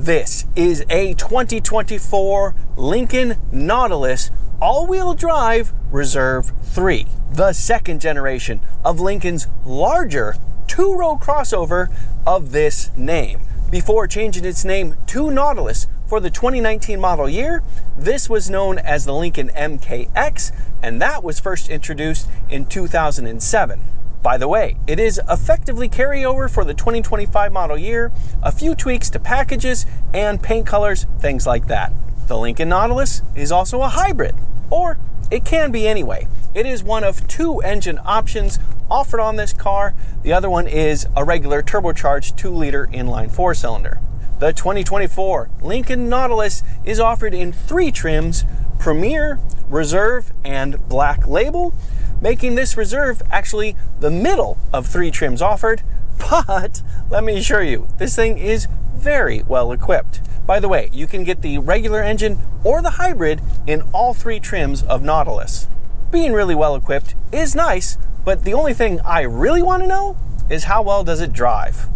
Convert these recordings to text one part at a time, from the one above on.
This is a 2024 Lincoln Nautilus all-wheel drive Reserve 3, the second generation of Lincoln's larger two-row crossover of this name. Before changing its name to Nautilus for the 2019 model year, this was known as the Lincoln MKX, and that was first introduced in 2007. By the way, it is effectively carryover for the 2025 model year, a few tweaks to packages and paint colors, things like that. The Lincoln Nautilus is also a hybrid, or it can be anyway. It is one of two engine options offered on this car. The other one is a regular turbocharged 2-liter inline 4-cylinder. The 2024 Lincoln Nautilus is offered in 3 trims: Premier, Reserve, and Black Label, making this Reserve actually the middle of 3 trims offered. But let me assure you, this thing is very well equipped. By the way, you can get the regular engine or the hybrid in all 3 trims of Nautilus. Being really well equipped is nice, but the only thing I really want to know is how well does it drive?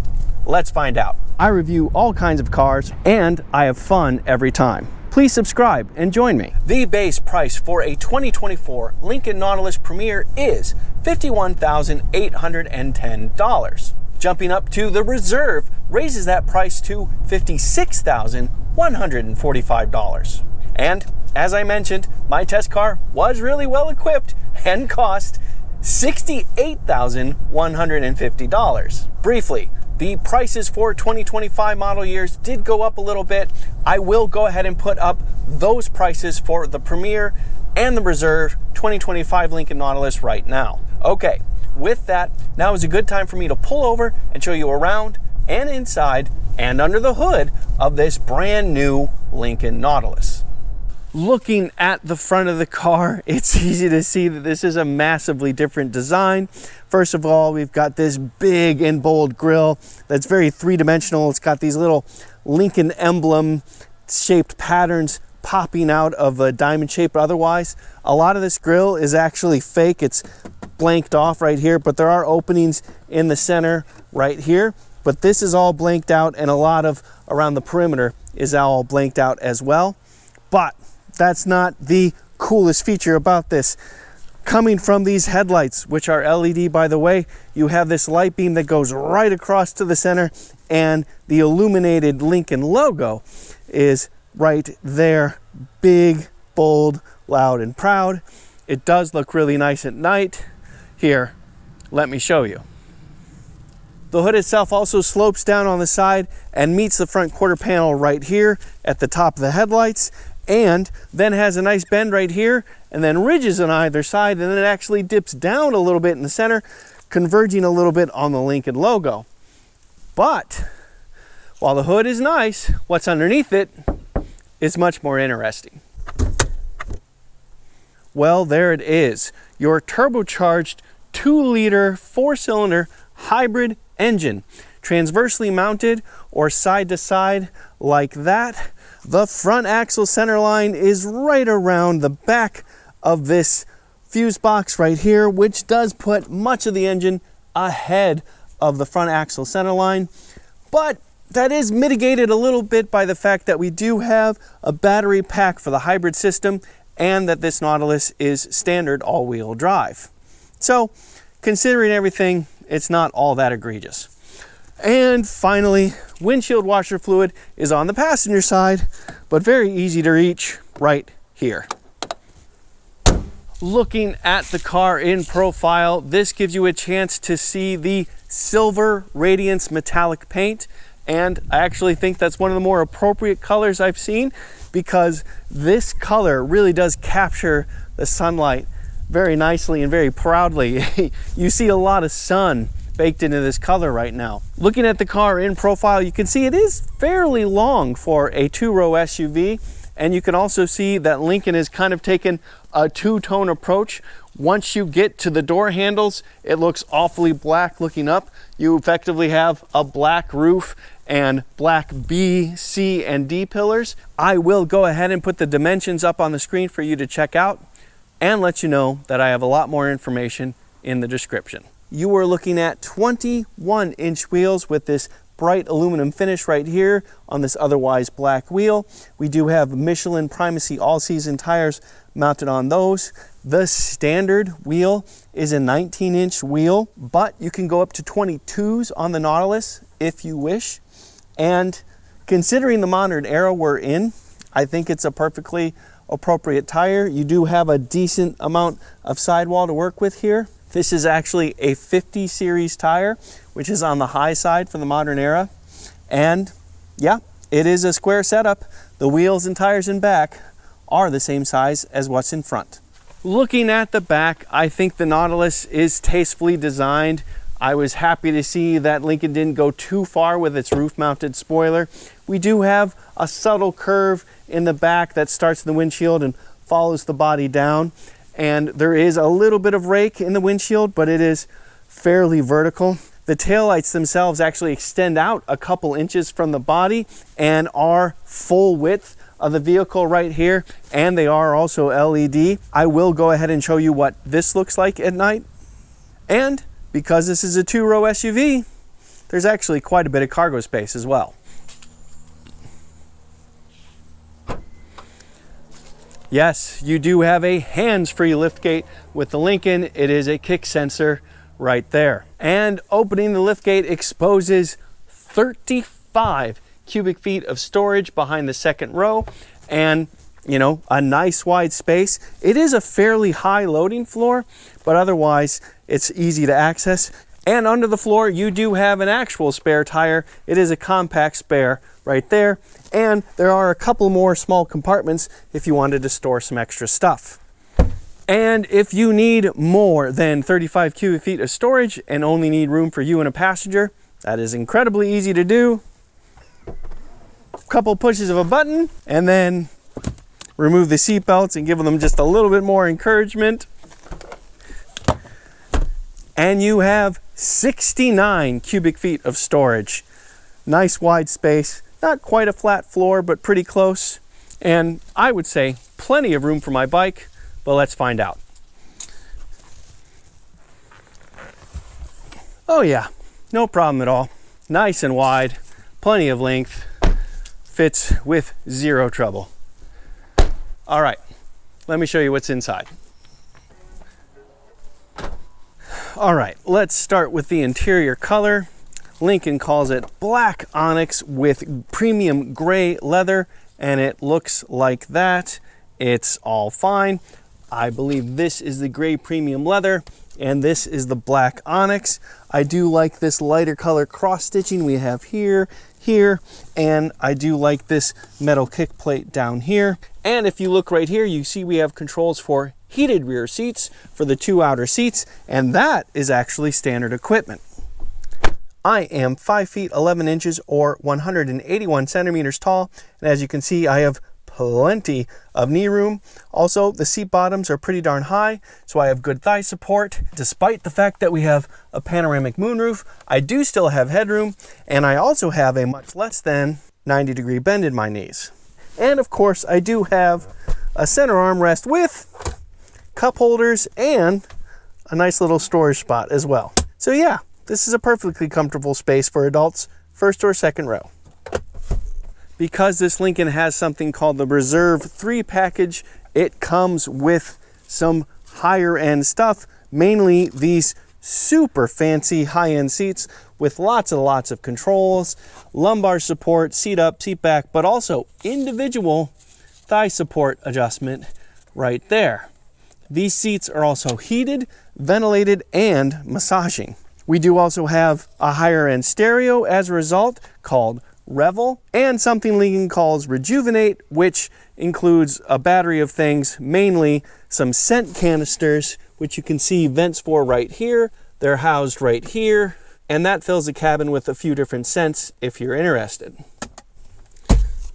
Let's find out. I review all kinds of cars and I have fun every time. Please subscribe and join me. The base price for a 2024 Lincoln Nautilus Premier is $51,810. Jumping up to the Reserve raises that price to $56,145. And as I mentioned, my test car was really well equipped and cost $68,150. Briefly, the prices for 2025 model years did go up a little bit. I will go ahead and put up those prices for the Premier and the Reserve 2025 Lincoln Nautilus right now. Okay, with that, now is a good time for me to pull over and show you around and inside and under the hood of this brand new Lincoln Nautilus. Looking at the front of the car, it's easy to see that this is a massively different design. First of all, we've got this big and bold grille that's very three-dimensional. It's got these little Lincoln emblem shaped patterns popping out of a diamond shape. Otherwise, a lot of this grille is actually fake. It's blanked off right here, but there are openings in the center right here. But this is all blanked out, and a lot of around the perimeter is all blanked out as well. But that's not the coolest feature about this. Coming from these headlights, which are LED by the way, you have this light beam that goes right across to the center, and the illuminated Lincoln logo is right there. Big, bold, loud, and proud. It does look really nice at night. Here, let me show you. The hood itself also slopes down on the side and meets the front quarter panel right here at the top of the headlights, and then has a nice bend right here, and then ridges on either side, and then it actually dips down a little bit in the center, converging a little bit on the Lincoln logo. But while the hood is nice, what's underneath it is much more interesting. Well, there it is, your turbocharged 2-liter 4-cylinder hybrid engine, transversely mounted or side to side like that. The front axle center line is right around the back of this fuse box right here, which does put much of the engine ahead of the front axle center line. But that is mitigated a little bit by the fact that we do have a battery pack for the hybrid system, and that this Nautilus is standard all-wheel drive. So, considering everything, it's not all that egregious. And finally, windshield washer fluid is on the passenger side, but very easy to reach right here. Looking at the car in profile, this gives you a chance to see the silver radiance metallic paint, and I actually think that's one of the more appropriate colors I've seen, because this color really does capture the sunlight very nicely and very proudly. You see a lot of sun baked into this color right now. Looking at the car in profile, you can see it is fairly long for a 2-row SUV, and you can also see that Lincoln has kind of taken a 2-tone approach. Once you get to the door handles, it looks awfully black looking up. You effectively have a black roof and black B, C, and D pillars. I will go ahead and put the dimensions up on the screen for you to check out, and let you know that I have a lot more information in the description. You are looking at 21-inch wheels with this bright aluminum finish right here on this otherwise black wheel. We do have Michelin Primacy all-season tires mounted on those. The standard wheel is a 19-inch wheel, but you can go up to 22s on the Nautilus if you wish. And considering the modern era we're in, I think it's a perfectly appropriate tire. You do have a decent amount of sidewall to work with here. This is actually a 50 series tire, which is on the high side for the modern era. And yeah, it is a square setup. The wheels and tires in back are the same size as what's in front. Looking at the back, I think the Nautilus is tastefully designed. I was happy to see that Lincoln didn't go too far with its roof-mounted spoiler. We do have a subtle curve in the back that starts in the windshield and follows the body down. And there is a little bit of rake in the windshield, but it is fairly vertical. The taillights themselves actually extend out a couple inches from the body and are full width of the vehicle right here, and they are also LED. I will go ahead and show you what this looks like at night. And because this is a two-row SUV, there's actually quite a bit of cargo space as well. Yes, you do have a hands-free liftgate with the Lincoln. It is a kick sensor right there. And opening the liftgate exposes 35 cubic feet of storage behind the second row, and you know, a nice wide space. It is a fairly high loading floor, but otherwise it's easy to access. And under the floor, you do have an actual spare tire. It is a compact spare right there. And there are a couple more small compartments if you wanted to store some extra stuff. And if you need more than 35 cubic feet of storage and only need room for you and a passenger, that is incredibly easy to do. A couple pushes of a button, and then remove the seat belts and give them just a little bit more encouragement. And you have 69 cubic feet of storage. Nice wide space, not quite a flat floor, but pretty close. And I would say plenty of room for my bike, but let's find out. Oh yeah, no problem at all. Nice and wide, plenty of length, fits with zero trouble. All right, let me show you what's inside. All right, let's start with the interior color. Lincoln calls it black onyx with premium gray leather, and it looks like that. It's all fine. I believe this is the gray premium leather, and this is the black onyx. I do like this lighter color cross stitching we have here, and I do like this metal kick plate down here. And if you look right here, you see we have controls for heated rear seats for the two outer seats, and that is actually standard equipment. I am 5 feet 11 inches or 181 centimeters tall, and as you can see, I have plenty of knee room. Also, the seat bottoms are pretty darn high, so I have good thigh support. Despite the fact that we have a panoramic moonroof, I do still have headroom, and I also have a much less than 90-degree bend in my knees. And of course, I do have a center armrest with cup holders and a nice little storage spot as well. So yeah, this is a perfectly comfortable space for adults, first or second row. Because this Lincoln has something called the Reserve 3 package, it comes with some higher end stuff, mainly these super fancy high-end seats with lots and lots of controls, lumbar support, seat up, seat back, but also individual thigh support adjustment right there. These seats are also heated, ventilated, and massaging. We do also have a higher end stereo as a result called Revel, and something Lincoln calls Rejuvenate, which includes a battery of things, mainly some scent canisters, which you can see vents for right here. They're housed right here, and that fills the cabin with a few different scents if you're interested.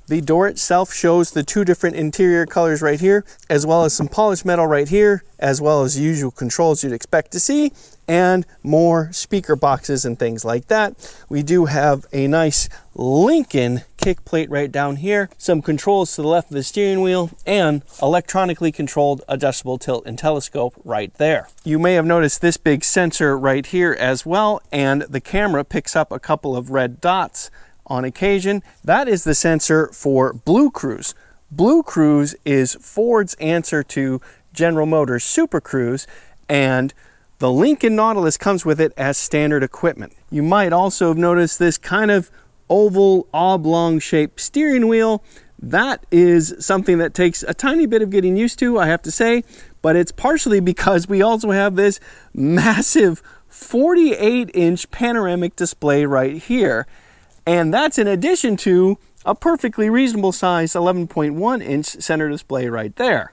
The door itself shows the two different interior colors right here, as well as some polished metal right here, as well as the usual controls you'd expect to see, and more speaker boxes and things like that. We do have a nice Lincoln kick plate right down here, some controls to the left of the steering wheel, and electronically controlled adjustable tilt and telescope right there. You may have noticed this big sensor right here as well, and the camera picks up a couple of red dots on occasion. That is the sensor for Blue Cruise. Blue Cruise is Ford's answer to General Motors Super Cruise, and the Lincoln Nautilus comes with it as standard equipment. You might also have noticed this kind of oval, oblong shaped steering wheel. That is something that takes a tiny bit of getting used to, I have to say, but it's partially because we also have this massive 48-inch panoramic display right here. And that's in addition to a perfectly reasonable size 11.1-inch center display right there.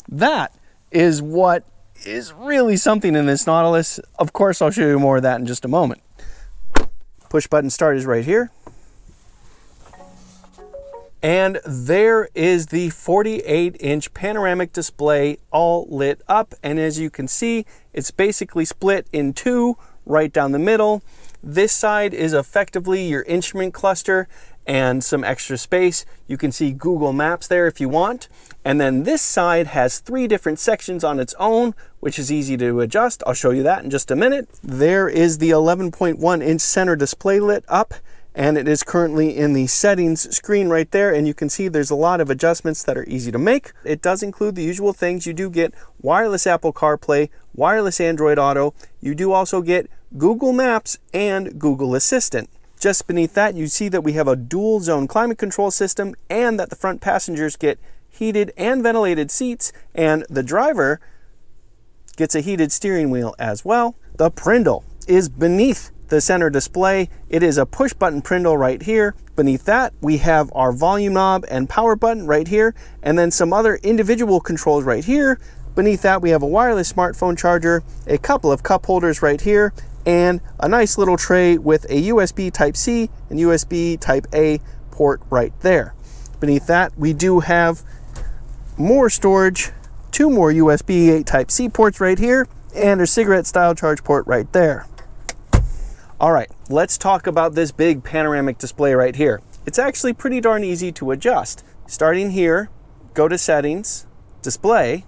That is what is really something in this Nautilus. Of course, I'll show you more of that in just a moment. Push button start is right here. And there is the 48-inch panoramic display all lit up. And as you can see, it's basically split in two right down the middle. This side is effectively your instrument cluster and some extra space. You can see Google Maps there if you want. And then this side has three different sections on its own, which is easy to adjust. I'll show you that in just a minute. There is the 11.1-inch center display lit up, and it is currently in the settings screen right there. And you can see there's a lot of adjustments that are easy to make. It does include the usual things. You do get wireless Apple CarPlay, wireless Android Auto. You do also get Google Maps and Google Assistant. Just beneath that, you see that we have a dual zone climate control system, and that the front passengers get heated and ventilated seats, and the driver gets a heated steering wheel as well. The Prindle is beneath the center display. It is a push button Prindle right here. Beneath that, we have our volume knob and power button right here, and then some other individual controls right here. Beneath that, we have a wireless smartphone charger, a couple of cup holders right here, and a nice little tray with a USB Type-C and USB Type-A port right there. Beneath that, we do have more storage, two more USB Type-C ports right here, and a cigarette style charge port right there. All right, let's talk about this big panoramic display right here. It's actually pretty darn easy to adjust. Starting here, go to settings, display,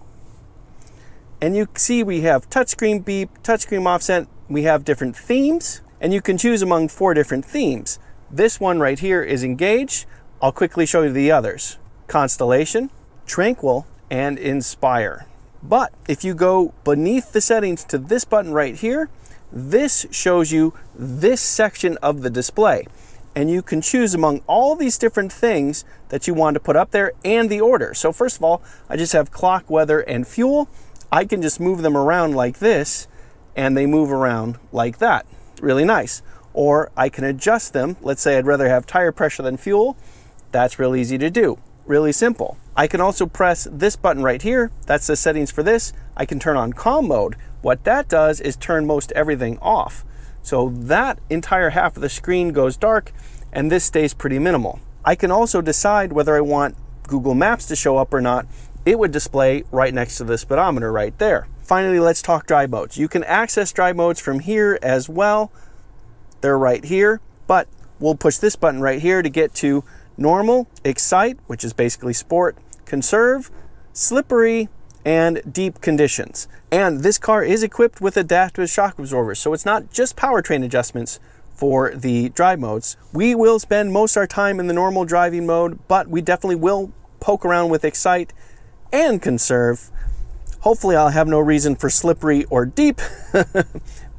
and you see we have touchscreen beep, touchscreen offset. We have different themes, and you can choose among 4 different themes. This one right here is Engage. I'll quickly show you the others. Constellation, Tranquil, and Inspire. But if you go beneath the settings to this button right here, this shows you this section of the display. And you can choose among all these different things that you want to put up there and the order. So first of all, I just have clock, weather, and fuel. I can just move them around like this, and they move around like that. Really nice. Or I can adjust them. Let's say I'd rather have tire pressure than fuel. That's real easy to do. Really simple. I can also press this button right here. That's the settings for this. I can turn on calm mode. What that does is turn most everything off. So that entire half of the screen goes dark, and this stays pretty minimal. I can also decide whether I want Google Maps to show up or not. It would display right next to the speedometer right there. Finally, let's talk drive modes. You can access drive modes from here as well. They're right here, but we'll push this button right here to get to normal, excite, which is basically sport, conserve, slippery, and deep conditions. And this car is equipped with adaptive shock absorbers, so it's not just powertrain adjustments for the drive modes. We will spend most of our time in the normal driving mode, but we definitely will poke around with excite and conserve. Hopefully I'll have no reason for slippery or deep,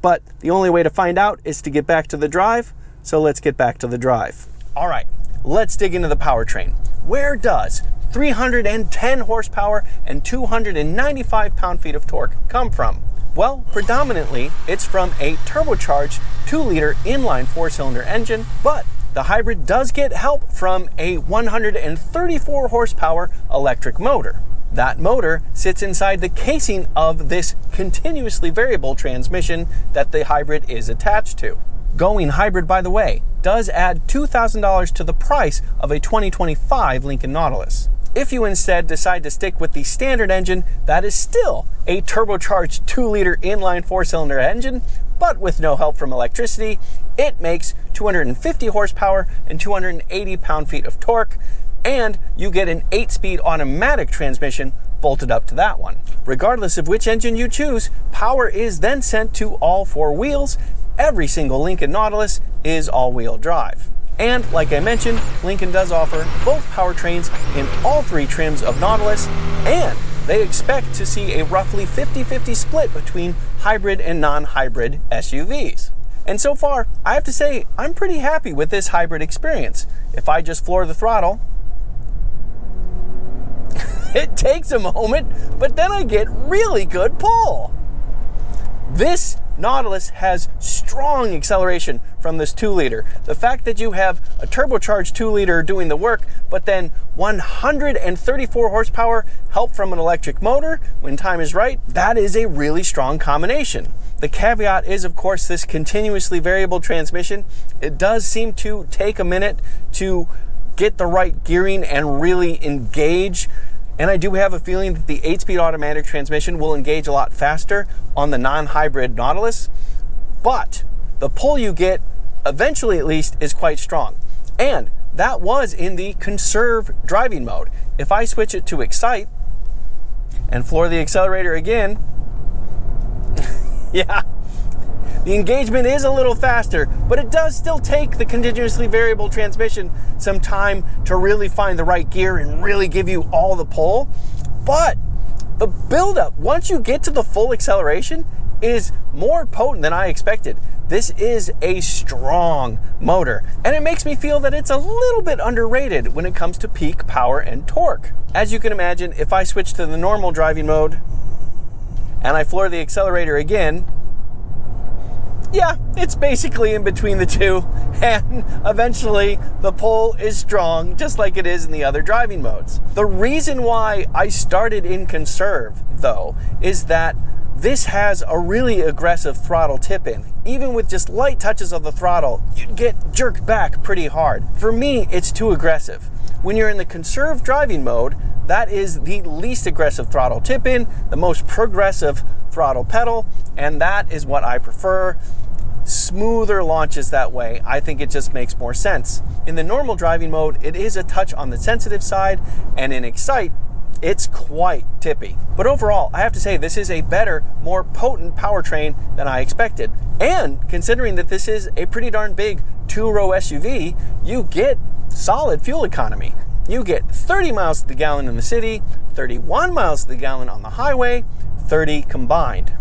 but the only way to find out is to get back to the drive. So let's get back to the drive. All right, let's dig into the powertrain. Where does 310 horsepower and 295 pound-feet of torque come from? Well, predominantly it's from a turbocharged 2-liter inline 4-cylinder engine, but the hybrid does get help from a 134 horsepower electric motor. That motor sits inside the casing of this continuously variable transmission that the hybrid is attached to. Going hybrid, by the way, does add $2,000 to the price of a 2025 Lincoln Nautilus. If you instead decide to stick with the standard engine, that is still a turbocharged 2-liter inline 4-cylinder engine, but with no help from electricity. It makes 250 horsepower and 280 pound-feet of torque, and you get an 8-speed automatic transmission bolted up to that one. Regardless of which engine you choose, power is then sent to all 4 wheels. Every single Lincoln Nautilus is all-wheel drive. And like I mentioned, Lincoln does offer both powertrains in all 3 trims of Nautilus, and they expect to see a roughly 50-50 split between hybrid and non-hybrid SUVs. And so far, I have to say, I'm pretty happy with this hybrid experience. If I just floor the throttle, it takes a moment, but then I get really good pull. This Nautilus has strong acceleration from this 2-liter. The fact that you have a turbocharged 2-liter doing the work, but then 134 horsepower help from an electric motor when time is right, that is a really strong combination. The caveat is, of course, this continuously variable transmission. It does seem to take a minute to get the right gearing and really engage. And I do have a feeling that the 8-speed automatic transmission will engage a lot faster on the non-hybrid Nautilus, but the pull you get, eventually at least, is quite strong. And that was in the conserve driving mode. If I switch it to Excite and floor the accelerator again, yeah, the engagement is a little faster, but it does still take the continuously variable transmission some time to really find the right gear and really give you all the pull. But the buildup, once you get to the full acceleration, is more potent than I expected. This is a strong motor, and it makes me feel that it's a little bit underrated when it comes to peak power and torque. As you can imagine, if I switch to the normal driving mode and I floor the accelerator again, yeah, it's basically in between the two, and eventually the pull is strong, just like it is in the other driving modes. The reason why I started in conserve, though, is that this has a really aggressive throttle tip-in. Even with just light touches of the throttle, you get jerked back pretty hard. For me, it's too aggressive. When you're in the conserve driving mode, that is the least aggressive throttle tip-in, the most progressive throttle pedal, and that is what I prefer. Smoother launches that way. I think it just makes more sense. In the normal driving mode, it is a touch on the sensitive side, and in Excite, it's quite tippy. But overall, I have to say this is a better, more potent powertrain than I expected. And considering that this is a pretty darn big 2-row SUV, you get solid fuel economy. You get 30 miles to the gallon in the city, 31 miles to the gallon on the highway, 30 combined.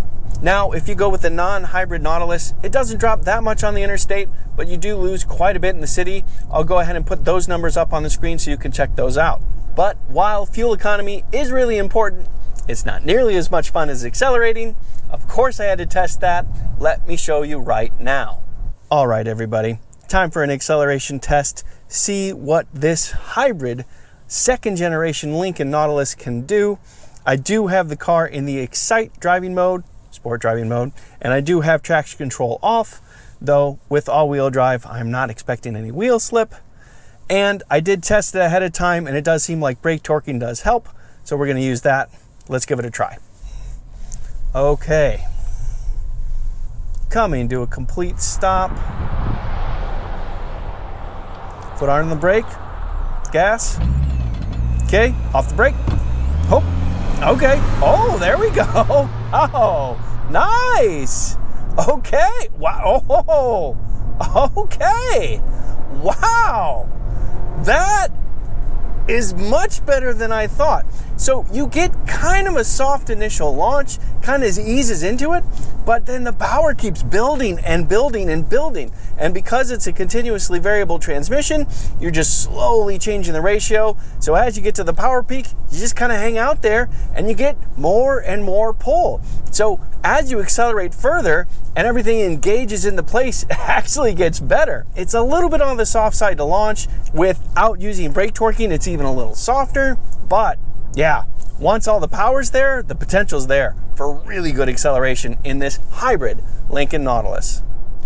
Now, if you go with the non-hybrid Nautilus, it doesn't drop that much on the interstate, but you do lose quite a bit in the city. I'll go ahead and put those numbers up on the screen so you can check those out. But while fuel economy is really important, it's not nearly as much fun as accelerating. Of course I had to test that. Let me show you right now. All right, everybody, time for an acceleration test. See what this hybrid 2nd generation Lincoln Nautilus can do. I do have the car in the Excite driving mode, sport driving mode, and I do have traction control off, though with all-wheel drive, I'm not expecting any wheel slip. And I did test it ahead of time, and it does seem like brake torquing does help, so we're going to use that. Let's give it a try. Okay. Coming to a complete stop. Foot on the brake. Gas. Okay, off the brake. Hope. Okay. Oh, there we go. Oh, nice. Okay. Wow. Oh, okay. Wow. That is much better than I thought. So you get kind of a soft initial launch, kind of eases into it, but then the power keeps building and building and building. And because it's a continuously variable transmission, you're just slowly changing the ratio. So as you get to the power peak, you just kind of hang out there and you get more and more pull. So as you accelerate further and everything engages into place, it actually gets better. It's a little bit on the soft side to launch. Without using brake torquing, it's even a little softer, but yeah, once all the power's there, the potential's there for really good acceleration in this hybrid Lincoln Nautilus.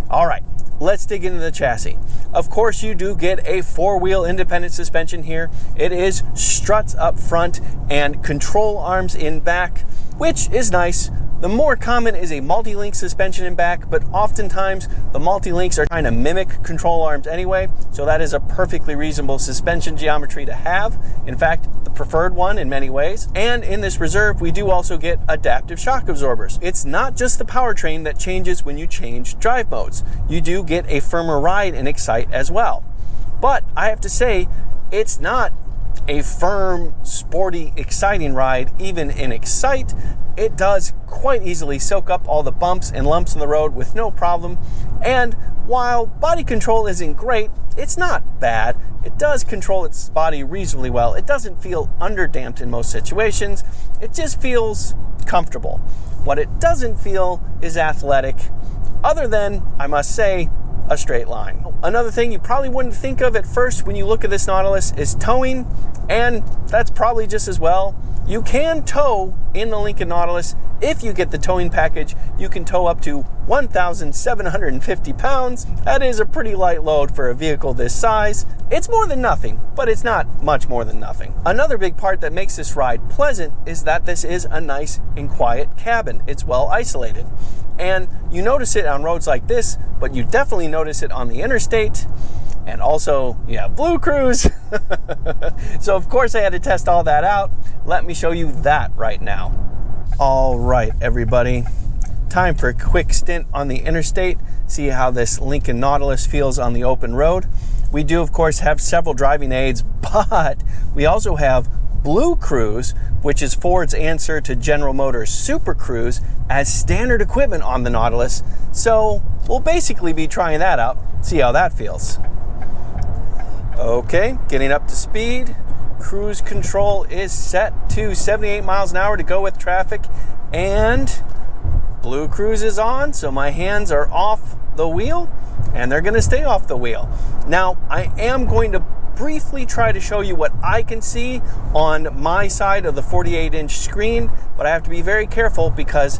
All right, let's dig into the chassis. Of course, you do get a 4-wheel independent suspension here. It is struts up front and control arms in back, which is nice. The more common is a multi-link suspension in back, but oftentimes the multi-links are trying to mimic control arms anyway, so that is a perfectly reasonable suspension geometry to have. In fact, the preferred one in many ways. And in this Reserve, we do also get adaptive shock absorbers. It's not just the powertrain that changes when you change drive modes. You do get a firmer ride in Excite as well. But I have to say, it's not a firm, sporty, exciting ride even in Excite. It does quite easily soak up all the bumps and lumps in the road with no problem. And while body control isn't great, it's not bad. It does control its body reasonably well. It doesn't feel underdamped in most situations. It just feels comfortable. What it doesn't feel is athletic, other than, I must say, a straight line. Another thing you probably wouldn't think of at first when you look at this Nautilus is towing, and that's probably just as well. You can tow in the Lincoln Nautilus. If you get the towing package, you can tow up to 1,750 pounds. That is a pretty light load for a vehicle this size. It's more than nothing, but it's not much more than nothing. Another big part that makes this ride pleasant is that this is a nice and quiet cabin. It's well isolated. And you notice it on roads like this, but you definitely notice it on the interstate. And also, you have Blue Cruise. So of course I had to test all that out. Let me show you that right now. All right, everybody. Time for a quick stint on the interstate. See how this Lincoln Nautilus feels on the open road. We do, of course, have several driving aids, but we also have Blue Cruise, which is Ford's answer to General Motors Super Cruise, as standard equipment on the Nautilus. So we'll basically be trying that out, see how that feels. Okay, getting up to speed. Cruise control is set to 78 miles an hour to go with traffic, and Blue Cruise is on, so my hands are off the wheel, and they're gonna stay off the wheel. Now, I am going to briefly try to show you what I can see on my side of the 48-inch screen, but I have to be very careful because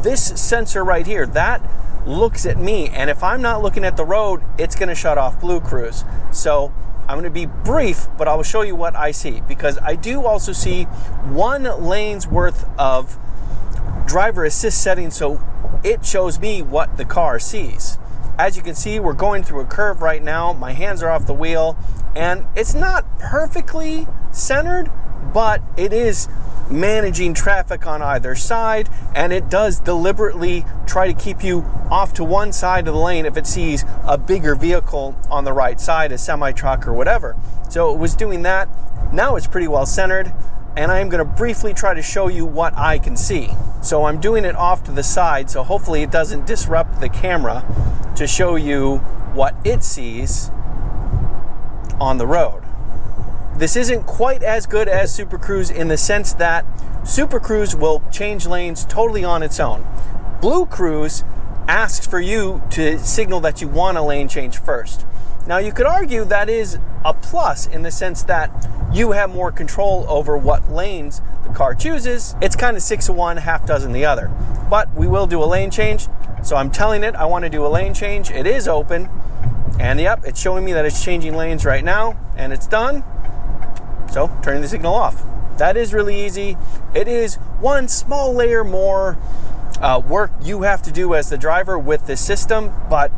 this sensor right here, that looks at me, and if I'm not looking at the road, it's gonna shut off Blue Cruise. So I'm going to be brief, but I will show you what I see, because I do also see 1 lane's worth of driver assist settings, so it shows me what the car sees. As you can see, we're going through a curve right now. My hands are off the wheel, and it's not perfectly centered, but it is managing traffic on either side, and it does deliberately try to keep you off to one side of the lane if it sees a bigger vehicle on the right side, a semi-truck or whatever. So it was doing that. Now it's pretty well centered, and I'm going to briefly try to show you what I can see. So I'm doing it off to the side, so hopefully it doesn't disrupt the camera, to show you what it sees on the road. This isn't quite as good as Super Cruise in the sense that Super Cruise will change lanes totally on its own. Blue Cruise asks for you to signal that you want a lane change first. Now you could argue that is a plus in the sense that you have more control over what lanes the car chooses. It's kind of 6 of one, half dozen the other. But we will do a lane change. So I'm telling it I want to do a lane change. It is open. And yep, it's showing me that it's changing lanes right now, and it's done. So turning the signal off. That is really easy. It is one small layer more work you have to do as the driver with this system, but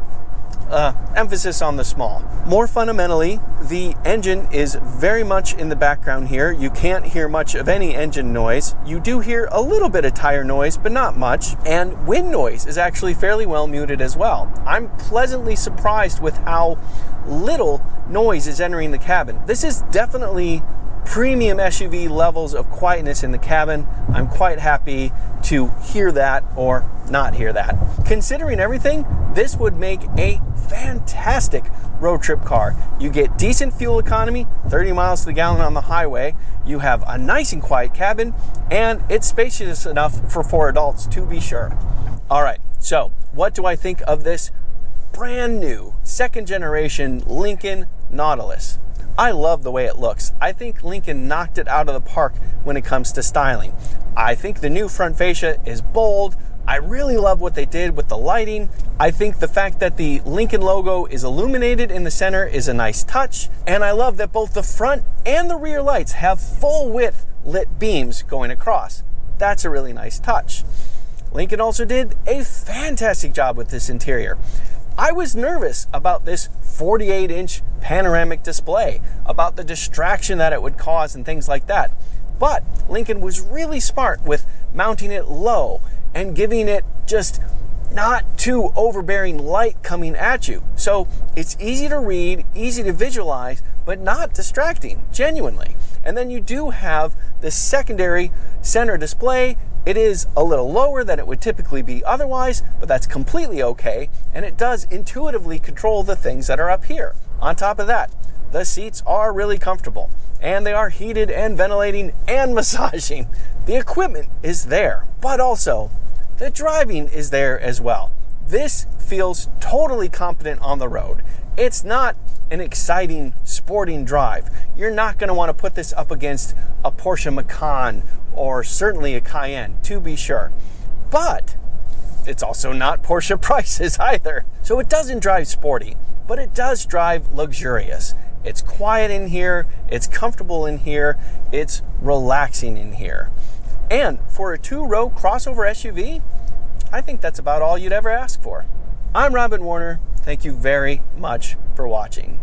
emphasis on the small. More fundamentally, the engine is very much in the background here. You can't hear much of any engine noise. You do hear a little bit of tire noise, but not much. And wind noise is actually fairly well muted as well. I'm pleasantly surprised with how little noise is entering the cabin. This is definitely premium SUV levels of quietness in the cabin. I'm quite happy to hear that or not hear that. Considering everything, this would make a fantastic road trip car. You get decent fuel economy, 30 miles to the gallon on the highway. You have a nice and quiet cabin, and it's spacious enough for 4 adults to be sure. All right, so what do I think of this brand new 2nd generation Lincoln Nautilus? I love the way it looks. I think Lincoln knocked it out of the park when it comes to styling. I think the new front fascia is bold, I really love what they did with the lighting. I think the fact that the Lincoln logo is illuminated in the center is a nice touch. And I love that both the front and the rear lights have full width lit beams going across. That's a really nice touch. Lincoln also did a fantastic job with this interior. I was nervous about this 48-inch panoramic display, about the distraction that it would cause and things like that. But Lincoln was really smart with mounting it low and giving it just not too overbearing light coming at you. So it's easy to read, easy to visualize, but not distracting, genuinely. And then you do have the secondary center display. It is a little lower than it would typically be otherwise, but that's completely okay, and it does intuitively control the things that are up here. On top of that, the seats are really comfortable, and they are heated and ventilating and massaging. The equipment is there, but also the driving is there as well. This feels totally competent on the road. It's not an exciting sporting drive. You're not going to want to put this up against a Porsche Macan or certainly a Cayenne, to be sure. But it's also not Porsche prices either. So it doesn't drive sporty, but it does drive luxurious. It's quiet in here, it's comfortable in here, it's relaxing in here. And for a 2-row crossover SUV, I think that's about all you'd ever ask for. I'm Robin Warner. Thank you very much for watching.